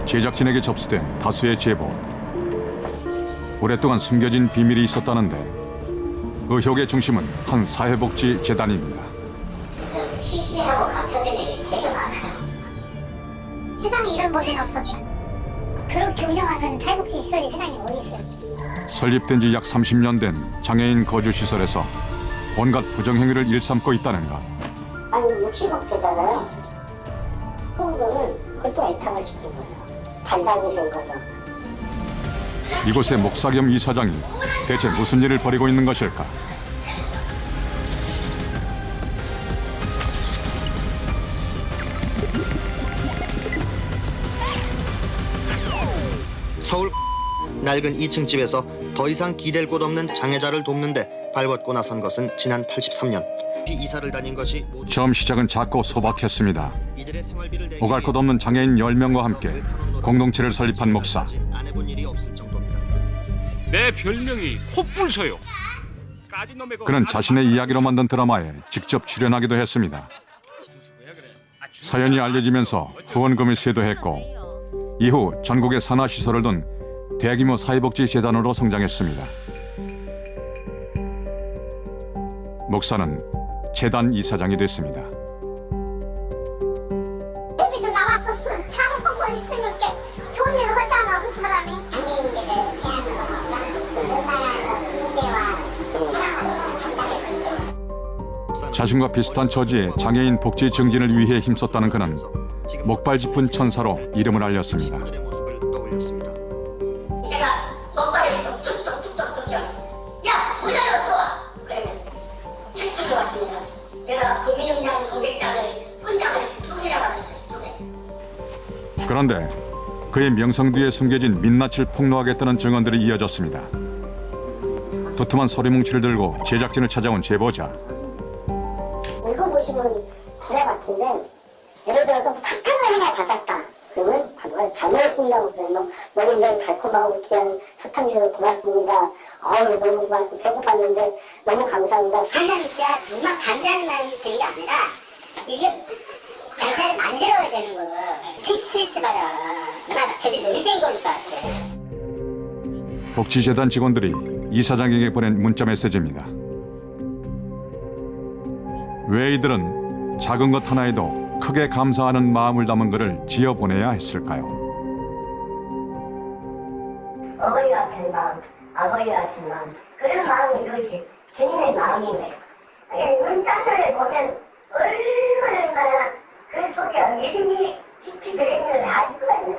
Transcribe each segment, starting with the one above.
제작진에게 접수된 다수의 제보. 오랫동안 숨겨진 비밀이 있었다는데 의혹의 중심은 한 사회복지재단입니다. 시시하고 감춰진 일이 되게 많아요. 세상에 이런 법은 없었다. 그렇게 운영하는 사회복지시설이 세상에 어디 있어요? 설립된 지 약 30년 된 장애인 거주시설에서 온갖 부정행위를 일삼고 있다는 것. 아니 60억대잖아요. 그거를 그걸 또 애탕을 시킨 거예요. 반장이 된 거죠. 이곳의 목사 겸 이사장이 대체 무슨 일을 벌이고 있는 것일까? 서울 낡은 2층 집에서 더 이상 기댈 곳 없는 장애자를 돕는데 발벗고 나선 것은 지난 83년. 이사를 다닌 것이 모두 처음 시작은 작고 소박했습니다. 이들의 생활비를 내기 오갈 것 없는 장애인 10명과 함께 공동체를 설립한 목사. 안 해본 일이 없을 정도입니다. 내 별명이 콧불소요. 그는 자신의 이야기로 만든 드라마에 직접 출연하기도 했습니다. 사연이 알려지면서 후원금이 쇄도했고 이후 전국에 산하시설을 둔 대규모 사회복지재단으로 성장했습니다. 목사는 재단 이사장이 됐습니다. 여기도 나왔었어. 잘못한 있으면 좋은 일을 하잖아, 그 사람이. 장애인들을 대하는 것보다 웬만한 인대와 사랑 없이 감당했는데. 자신과 비슷한 처지의 장애인 복지 증진을 위해 힘썼다는 그는 목발 짚은 천사로 이름을 알렸습니다. 그들의 모습을 떠올렸습니다. 내가 먹방에서 뚝뚝뚝뚝뚝 야 모자라 또 와. 그러면 책들이 왔습니다. 제가 공민용장 200장을 훈장을 2개나 받았어요. 2개. 그런데 그의 명성 뒤에 숨겨진 민낯을 폭로하겠다는 증언들이 이어졌습니다. 두툼한 소리뭉치를 들고 제작진을 찾아온 제보자. 읽어보시면 기가 막힌데 예를 들어서 사탕을 하나 받았다. 그러면 받아서 잘못했습니다. 목사님. 너무 이런 달콤하고 귀한 사탕 주셔서 고맙습니다. 너무 고맙습니다. 배고팠는데 너무 감사합니다. 장난이자 음악 잔잔만 되는 게 아니라 이게 잔잔을 만들어야 되는 거예요. 스트레스마다 얼마나 되게 놀이된 거니까. 복지재단 직원들이 이사장에게 보낸 문자 메시지입니다. 왜 이들은 작은 것 하나에도 크게 감사하는 마음을 담은 글을 지어보내야 했을까요? 어머니 같은 마음, 아버지 같은 마음, 그런 마음이 이것이 주님의 마음이네. 문자를 보면 얼마나 그 속에 믿음이 깊이 들어있는 알 수가 있네.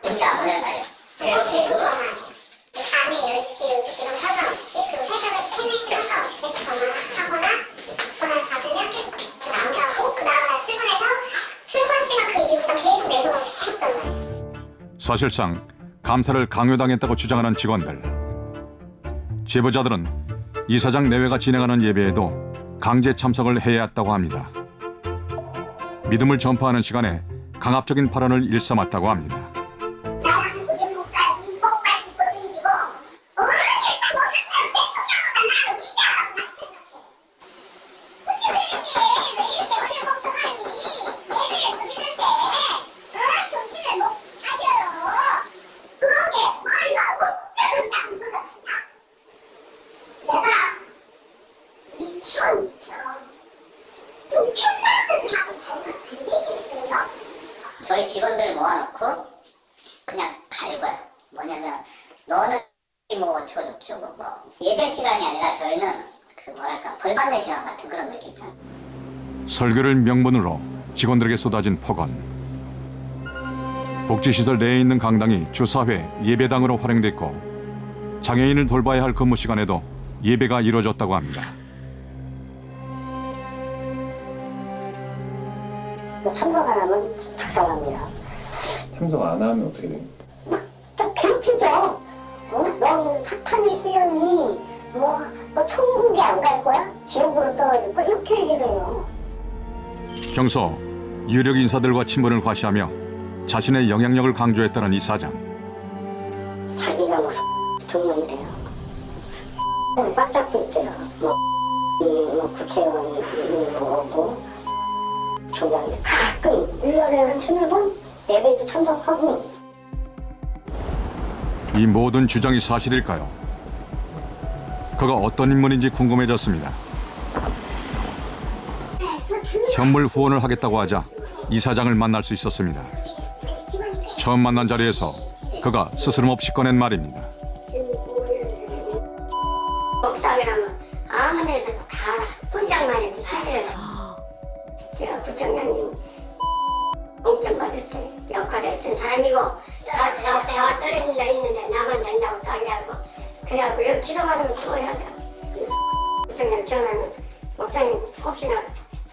문자 보내봐요. 이렇게 밤에 10시 지금 상관없이 그리고 새벽에 3, 4시 상관없이 계속 전화하거나 전화를 받으면 계속 나오고 그 다음날 출근해서 출근 시간 그 이후부터 계속 내 손으로 계속 전화해. 사실상 감사를 강요당했다고 주장하는 직원들. 제보자들은 이사장 내외가 진행하는 예배에도 강제 참석을 해야 했다고 합니다. 믿음을 전파하는 시간에 강압적인 발언을 일삼았다고 합니다. 나는 우리 목사님 목발 짚고 댕기고 어느 세상 어느 사람 내쫓아오다 나를 위대하다고만 생각해. 근데 왜 이렇게 우리 걱정하니? 예배를 드리는데 정신을 못 차려요. 그게 얼마나 어쩌면 안 돌아가나? 내가 미쳐. 좀 생각을 하고 살면 안 되겠어요? 저희 직원들 모아놓고 그냥 갈고요. 뭐냐면 너는 뭐 어쩌고저쩌고 뭐 예배 시간이 아니라 저희는 그 뭐랄까 벌 받는 시간 같은 그런 느낌 있잖아요. 설교를 명분으로 직원들에게 쏟아진 폭언. 복지시설 내에 있는 강당이 주사회 예배당으로 활용됐고 장애인을 돌봐야 할 근무 시간에도 예배가 이루어졌다고 합니다. 참석 안 하면 작살납니다. 참석 안 하면 어떻게 됩니까? 딱 괴롭히죠. 넌 사탄의 수염이 너 천국에 안 갈 거야? 지옥으로 떨어질 거야? 이렇게 얘기를 해요. 평소 유력 인사들과 친분을 과시하며 자신의 영향력을 강조했다는 이사장. 자기가 뭐 등록이래요. 꽉 잡고 있대요. 국회의원이 오고 조장이 가끔 1년에 한 3-4번 예배도 참석하고 이 모든 주장이 사실일까요? 그가 어떤 인물인지 궁금해졌습니다. 현물 후원을 하겠다고 하자 이사장을 만날 수 있었습니다. 처음 만난 자리에서 그가 스스럼없이 꺼낸 말입니다. 목사이라면 아무 데서도 다 알아. 혼장만 해도 사실을 제가 부총장님 공천 받을 때 역할을 했던 사람이고 저 세월 떨어진 데 있는데 나만 된다고 자기하고 그래갖고 여기 기도받으면 또 해야 돼. 부총장 전화는 목사님 혹시나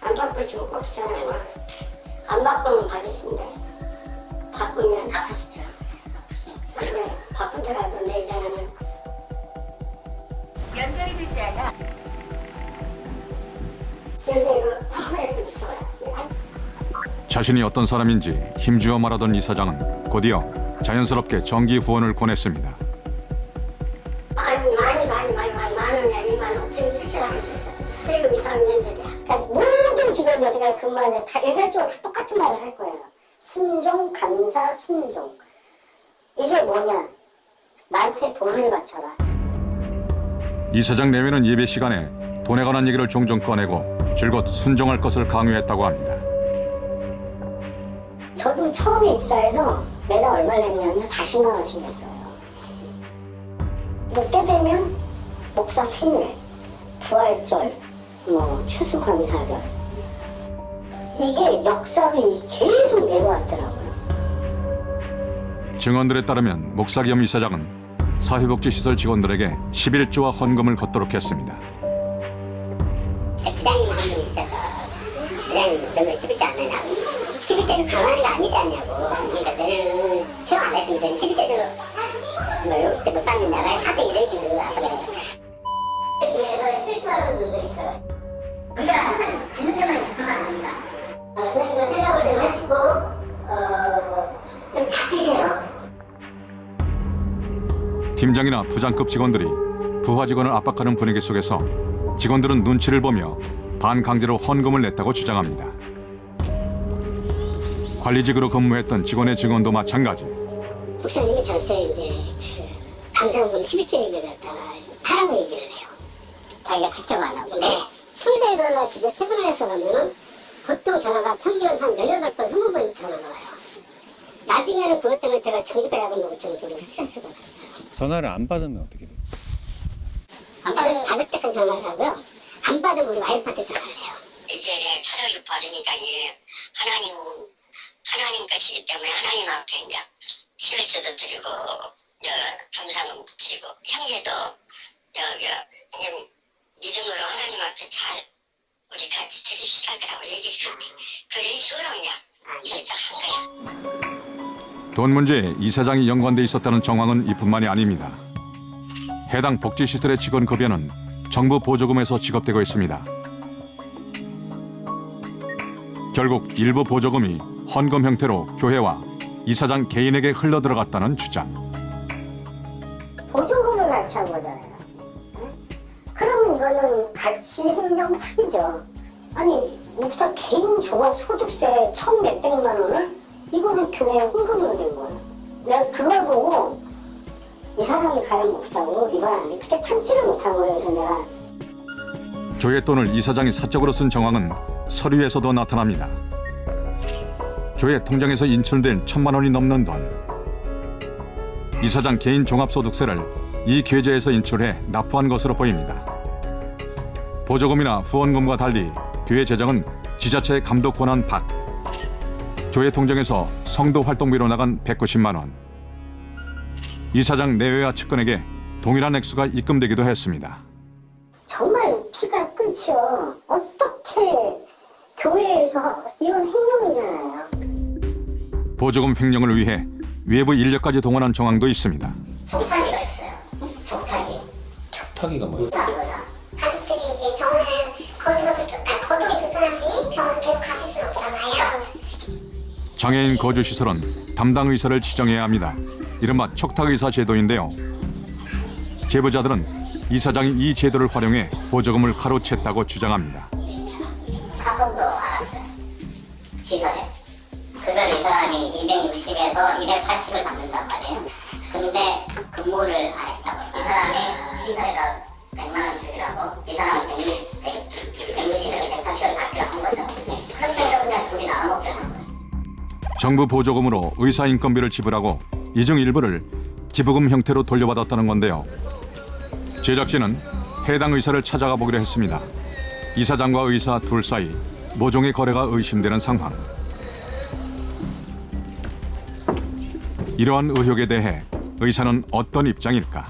안 바쁘시면 꼭 전화가 안 바쁘면 받으신대. 바쁘면 바쁘시죠. 근데 바쁘더라도 내 전화는 연결이 될 때가 연결을 아무래도 좋아요. 자신이 어떤 사람인지 힘주어 말하던 이사장은 곧이어 자연스럽게 정기 후원을 권했습니다. 많이 2만 원 지금 수시하고 있었어. 세금 이상 연결이야. 그러니까 모든 직원들이 그 말에 다 일괄적으로 똑같은 말을 할 거예요. 순종, 감사, 순종. 이게 뭐냐? 나한테 돈을 바쳐라. 이사장 내외는 예배 시간에 돈에 관한 얘기를 종종 꺼내고 줄곧 순종할 것을 강요했다고 합니다. 저도 처음에 입사해서 매달 얼마 냈냐면 40만 원씩 냈어요. 뭐 때 되면 목사 생일, 부활절, 뭐 추수감사절 이게 역사를 계속 내려왔더라고요. 증언들에 따르면 목사 겸 이사장은 사회복지시설 직원들에게 11조와 헌금을 걷도록 했습니다. 부장님 한 분 있어서 부장님 너는 11조 안 내냐고 11조는 강한이가 아니지 않냐고. 그러니까 너는 처음 안 했으면 너는 11조도 뭐 여기 때 못 받는 나라에 가서 일해지 그러고 아까 그랬죠. 위에서 실수하는 분도 있어요. 우리가 항상 받는 데만 있으면 안 됩니다. 그러니까 생각을 좀 하시고 좀 바뀌세요. 팀장이나 부장급 직원들이 부하 직원을 압박하는 분위기 속에서 직원들은 눈치를 보며 반강제로 헌금을 냈다고 주장합니다. 관리직으로 근무했던 직원의 증언도 마찬가지. 목사님이 저한테 이제 감사원금 11조를 갖다가 하라고 얘기를 해요. 자기가 직접 안 하고. 네. 토요일날 집에 퇴근해서 가면은 보통 전화가 평균 한 18번, 20번 전화가 와요. 나중에는 그것 때문에 제가 정신과약을 먹을 정도로 스트레스 받았어요. 전화를 안 받으면 어떻게 돼요? 안 받을 때까지 전화를 하고요. 안 받으면 우리 와이프한테 전화를 해요. 이제 내가 초대를 받으니까 이제는 하나님 것이기 때문에 하나님 앞에 이제 11조도 드리고 감사금도 드리고 형제도 그냥 믿음으로 하나님 앞에 잘 우리 같이 드립시다 라고 얘기를 그런 식으로 그냥 결정한 거예요. 돈 문제에 이사장이 연관돼 있었다는 정황은 이뿐만이 아닙니다. 해당 복지시설의 직원 급여는 정부 보조금에서 지급되고 있습니다. 결국 일부 보조금이 헌금 형태로 교회와 이사장 개인에게 흘러들어갔다는 주장. 보조금을 같이 한 거잖아요. 그러면 이거는 같이 행정 사기죠. 아니 목사 개인 종합 소득세 1,100만 원을 이거를 교회에 헌금으로 된 거예요. 내가 그걸 보고 이 사람이 과연 목사고 이건 안 돼. 그때 참지를 못한 거예요. 그래서 내가 교회 돈을 이사장이 사적으로 쓴 정황은 서류에서도 나타납니다. 교회 통장에서 인출된 1,000만 원이 넘는 돈. 이사장 개인 종합소득세를 이 계좌에서 인출해 납부한 것으로 보입니다. 보조금이나 후원금과 달리 교회 재정은 지자체의 감독 권한 밖. 교회 통장에서 성도 활동비로 나간 190만 원. 이사장 내외와 측근에게 동일한 액수가 입금되기도 했습니다. 정말 피가 끓죠. 어떻게 교회에서 이건 횡령이잖아요. 보조금 횡령을 위해 외부 인력까지 동원한 정황도 있습니다. 족타기가 있어요. 족타기. 타기가 뭐예요? 의사. 가족들이 이제 병원에 거동이 불편하시니 병원 계속 가실 수 없잖아요. 장애인 거주시설은 담당 의사를 지정해야 합니다. 이른바 촉탁의사 제도인데요. 제보자들은 이사장이 이 제도를 활용해 보조금을 가로챘다고 주장합니다. 가끔도 알았어요. 시설에. 그걸 이 사람이 260에서 280을 받는단 말이에요. 근데 그 근무를 안 했다고. 이 사람이 시설에다 100만 원 주기라고, 이 사람은 160억에 180억을 받기로 한 거죠. 그렇게 해서 그냥 둘이 나눠먹기로 한 거예요. 정부 보조금으로 의사 인건비를 지불하고 이 중 일부를 기부금 형태로 돌려받았다는 건데요. 제작진은 해당 의사를 찾아가 보기로 했습니다. 이사장과 의사 둘 사이 모종의 거래가 의심되는 상황. 이러한 의혹에 대해 의사는 어떤 입장일까?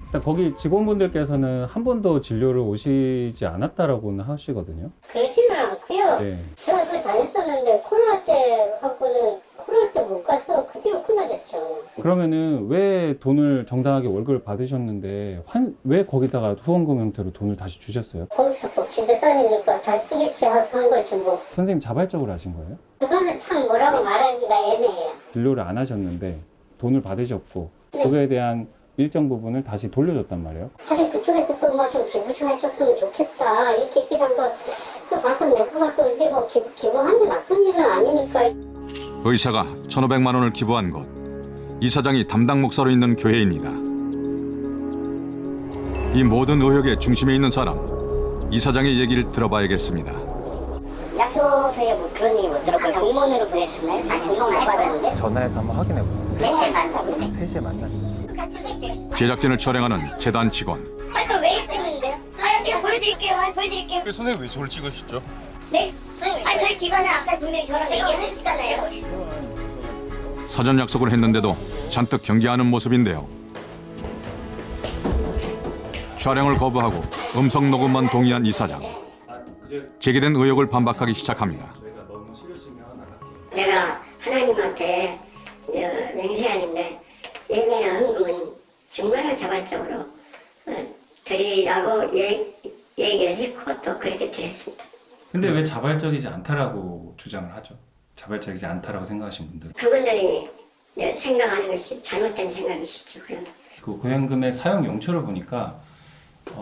일단 거기 직원분들께서는 한 번도 진료를 오시지 않았다라고는 하시거든요. 그렇지는 않고요. 네. 제가 그 다녔었는데 코로나 때 갖고는 코로나 때 못 가서 그 뒤로 끊어졌죠. 그러면은 왜 돈을 정당하게 월급을 받으셨는데 왜 거기다가 후원금 형태로 돈을 다시 주셨어요? 거기서 복지대 다니니까 잘 쓰겠지 하고 한 거지 뭐. 선생님 자발적으로 하신 거예요? 그거는 참 뭐라고 말하기가 애매해요. 진료를 안 하셨는데 돈을 받으셨고 네. 그거에 대한 일정 부분을 다시 돌려줬단 말이에요. 사실 그쪽에서 또 뭐 좀 기부 좀 해줬으면 좋겠다 이렇게 얘기를 한 거. 그 봐서 내가 갖고 이게 뭐 기부한 게 나쁜 일은 아니니까. 의사가 1,500만 원을 기부한 곳. 이사장이 담당 목사로 있는 교회입니다. 이 모든 의혹의 중심에 있는 사람, 이사장의 얘기를 들어봐야겠습니다. 약속 저희가 뭐 그런 얘기 못 들었고요. 공무원으로 보내셨나요? 아니 공무원 못 받았는데. 전화해서 한번 확인해 보세요. 맨날 만나고 3시에 만나겠습니다. 같이 찍을게요. 제작진을 촬영하는 재단 직원. 아까 왜 찍는데요? 제가 보여드릴게요. 보여드릴게요. 선생님 왜 저를 찍으시죠? 네? 아니 저희 기관은 아까 분명히 저랑 얘기했잖아요. 사전 약속을 했는데도 잔뜩 경계하는 모습인데요. 촬영을 거부하고 음성 녹음만 동의한 이사장. 제기된 의혹을 반박하기 시작합니다. 내가 하나님한테 맹세하는데 예배나 헌금은 정말 자발적으로 드리라고 얘기를 했고 또 그렇게 드렸습니다. 근데 왜 자발적이지 않다라고 주장을 하죠? 자발적이지 않다라고 생각하시는 분들은 그분들이 생각하는 것이 잘못된 생각이시죠. 그러면 그 고현금의 사용 용처를 보니까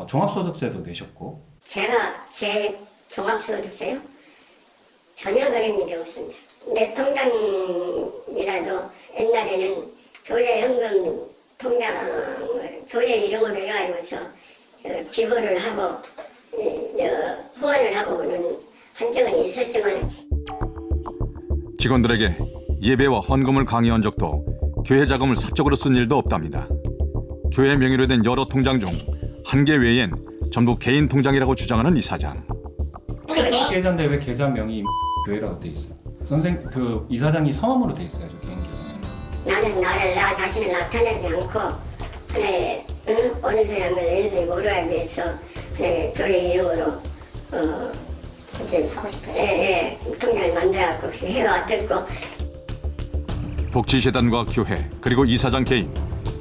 종합소득세도 내셨고 제가 제 종합소득세요? 전혀 그런 일이 없습니다. 내 통장이라도 옛날에는 교회 현금 통장을 교회 이름으로 해가지고서 기부를 하고 후원을 하고는 한 적은 있었지만 직원들에게 예배와 헌금을 강요한 적도 교회 자금을 사적으로 쓴 일도 없답니다. 교회 명의로 된 여러 통장 중 한 개 외엔 전부 개인 통장이라고 주장하는 이사장. 계좌인데 왜 계좌명이 교회라고 돼 있어요? 선생 그 이사장이 성함으로 돼 있어야죠 개인 계좌는. 나는 나 자신을 나타내지 않고 하나의 어느 사람을 왼손이 모르기 위해서 하나의 교회 이름으로 이제 하고 싶어요. 통장을 만들어갖고 해왔었고. 복지재단과 교회 그리고 이사장 개인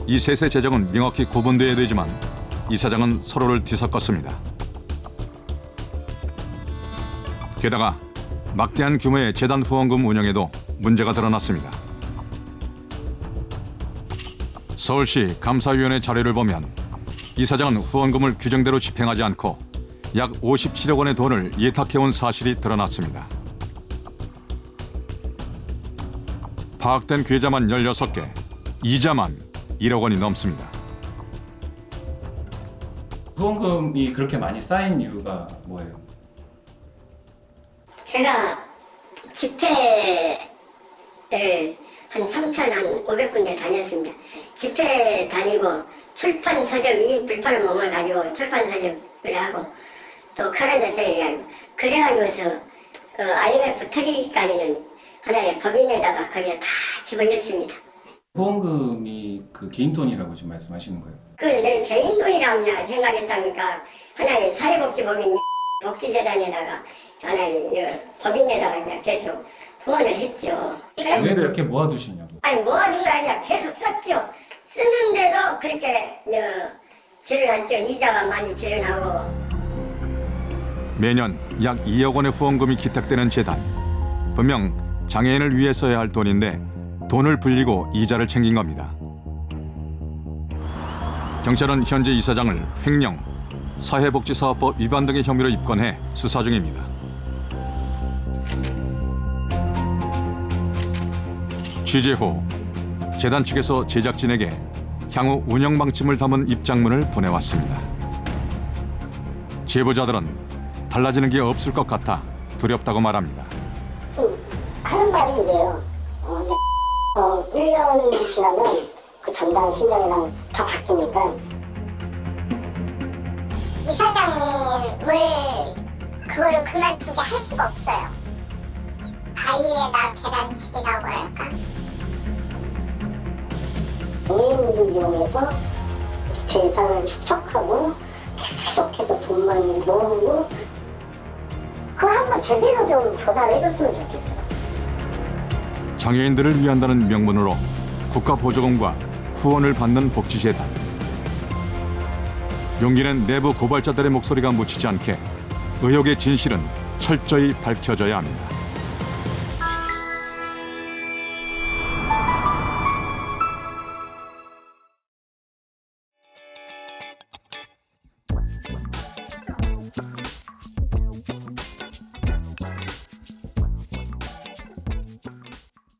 이 셋의 재정은 명확히 구분돼야 되지만 이사장은 서로를 뒤섞었습니다. 게다가 막대한 규모의 재단 후원금 운영에도 문제가 드러났습니다. 서울시 감사위원회 자료를 보면 이사장은 후원금을 규정대로 집행하지 않고 약 57억 원의 돈을 예탁해온 사실이 드러났습니다. 파악된 계좌만 16개, 이자만 1억 원이 넘습니다. 후원금이 그렇게 많이 쌓인 이유가 뭐예요? 제가 집회를 한 3,500군데 다녔습니다. 집회 다니고 출판 서적 이 불판을 몸을 가지고 출판 서적을 하고 또 카렌더 세일하고 그래가지고서 IMF 터지기까지는 하나의 법인에다가 거기에 다 집어넣습니다. 후원금이 그 개인 돈이라고 지금 말씀하시는 거예요? 그걸 내 개인 돈이라고 생각했다니까 하나의 사회복지법인 복지재단에다가 하나의 법인에다가 그냥 계속 후원을 했죠. 왜 그렇게 모아두시냐고? 아니 모아둔 거 아니라 계속 썼죠. 쓰는데도 그렇게 질을 죠. 이자가 많이 질을 나고. 매년 약 2억 원의 후원금이 기탁되는 재단. 분명 장애인을 위해 써야 할 돈인데 돈을 불리고 이자를 챙긴 겁니다. 경찰은 현재 이사장을 횡령, 사회복지사업법 위반 등의 혐의로 입건해 수사 중입니다. 취재 후 재단 측에서 제작진에게 향후 운영 방침을 담은 입장문을 보내왔습니다. 제보자들은 달라지는 게 없을 것 같아 두렵다고 말합니다. 하는 말이 이래요. 1년 지나면 그 담당 팀장이랑 다 바뀌니까 이사장님을 그거를 그만두게 할 수가 없어요. 아이에다 계란치기라고 할까? 개인을 이용해서 재산을 축적하고 계속해서 돈만 모으고 그걸 한번 제대로 좀 조사를 해줬으면 좋겠어요. 장애인들을 위한다는 명분으로 국가보조금과 후원을 받는 복지재단. 용기는 내부 고발자들의 목소리가 묻히지 않게 의혹의 진실은 철저히 밝혀져야 합니다.